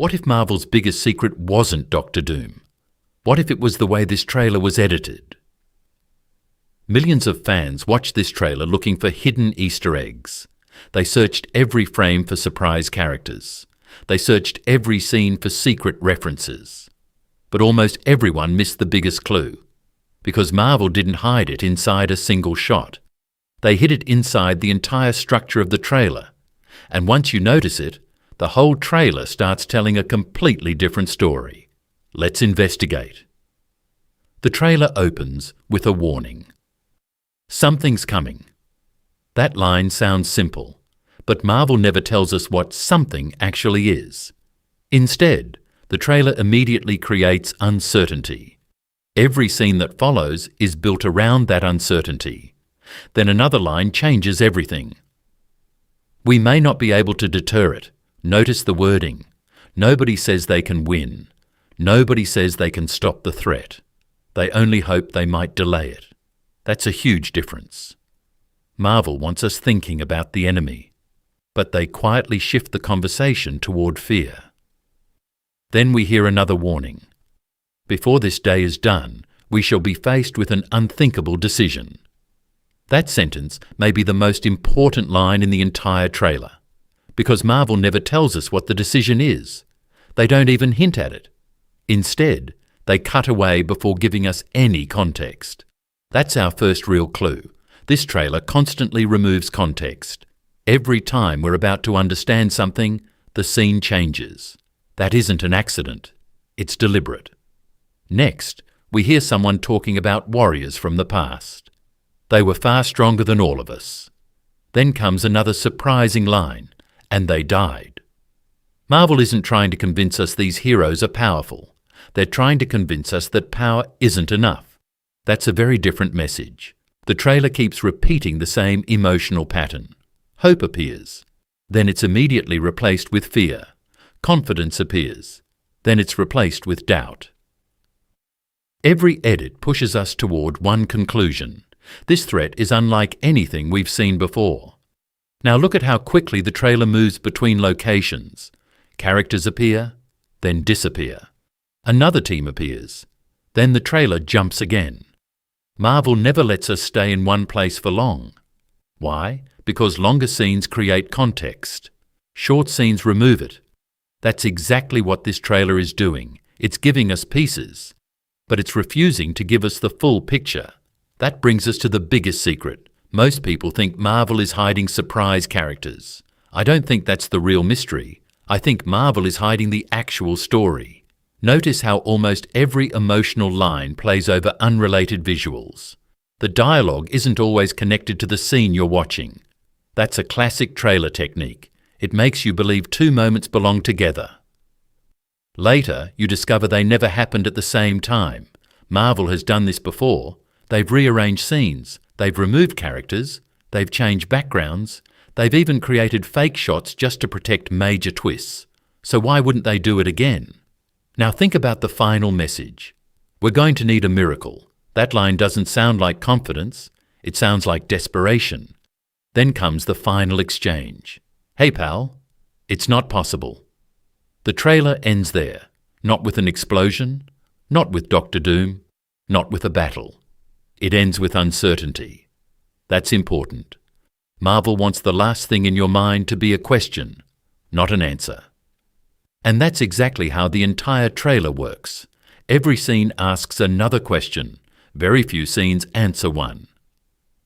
What if Marvel's biggest secret wasn't Doctor Doom? What if it was the way this trailer was edited? Millions of fans watched this trailer looking for hidden Easter eggs. They searched every frame for surprise characters. They searched every scene for secret references. But almost everyone missed the biggest clue, because Marvel didn't hide it inside a single shot. They hid it inside the entire structure of the trailer. And once you notice it, the whole trailer starts telling a completely different story. Let's investigate. The trailer opens with a warning. Something's coming. That line sounds simple, but Marvel never tells us what something actually is. Instead, the trailer immediately creates uncertainty. Every scene that follows is built around that uncertainty. Then another line changes everything. We may not be able to deter it. Notice the wording. Nobody says they can win. Nobody says they can stop the threat. They only hope they might delay it. That's a huge difference. Marvel wants us thinking about the enemy, but they quietly shift the conversation toward fear. Then we hear another warning. Before this day is done, we shall be faced with an unthinkable decision. That sentence may be the most important line in the entire trailer, because Marvel never tells us what the decision is. They don't even hint at it. Instead, they cut away before giving us any context. That's our first real clue. This trailer constantly removes context. Every time we're about to understand something, the scene changes. That isn't an accident. It's deliberate. Next, we hear someone talking about warriors from the past. They were far stronger than all of us. Then comes another surprising line, and they died. Marvel isn't trying to convince us these heroes are powerful. They're trying to convince us that power isn't enough. That's a very different message. The trailer keeps repeating the same emotional pattern. Hope appears. Then it's immediately replaced with fear. Confidence appears. Then it's replaced with doubt. Every edit pushes us toward one conclusion. This threat is unlike anything we've seen before. Now look at how quickly the trailer moves between locations. Characters appear, then disappear. Another team appears. Then the trailer jumps again. Marvel never lets us stay in one place for long. Why? Because longer scenes create context. Short scenes remove it. That's exactly what this trailer is doing. It's giving us pieces, but it's refusing to give us the full picture. That brings us to the biggest secret. Most people think Marvel is hiding surprise characters. I don't think that's the real mystery. I think Marvel is hiding the actual story. Notice how almost every emotional line plays over unrelated visuals. The dialogue isn't always connected to the scene you're watching. That's a classic trailer technique. It makes you believe two moments belong together. Later, you discover they never happened at the same time. Marvel has done this before. They've rearranged scenes. They've removed characters. They've changed backgrounds. They've even created fake shots just to protect major twists. So why wouldn't they do it again? Now think about the final message. We're going to need a miracle. That line doesn't sound like confidence. It sounds like desperation. Then comes the final exchange. Hey pal, it's not possible. The trailer ends there, not with an explosion, not with Doctor Doom, not with a battle. It ends with uncertainty. That's important. Marvel wants the last thing in your mind to be a question, not an answer. And that's exactly how the entire trailer works. Every scene asks another question. Very few scenes answer one.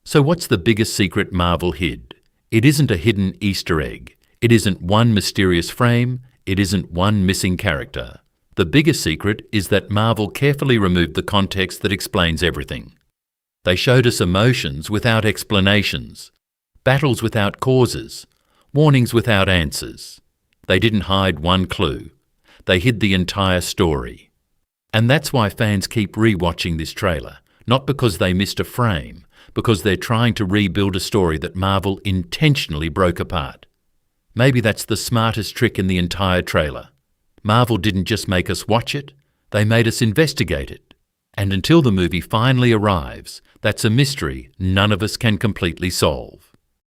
So what's the biggest secret Marvel hid? It isn't a hidden Easter egg. It isn't one mysterious frame. It isn't one missing character. The biggest secret is that Marvel carefully removed the context that explains everything. They showed us emotions without explanations, battles without causes, warnings without answers. They didn't hide one clue. They hid the entire story. And that's why fans keep re-watching this trailer, not because they missed a frame, because they're trying to rebuild a story that Marvel intentionally broke apart. Maybe that's the smartest trick in the entire trailer. Marvel didn't just make us watch it, they made us investigate it. And until the movie finally arrives, that's a mystery none of us can completely solve.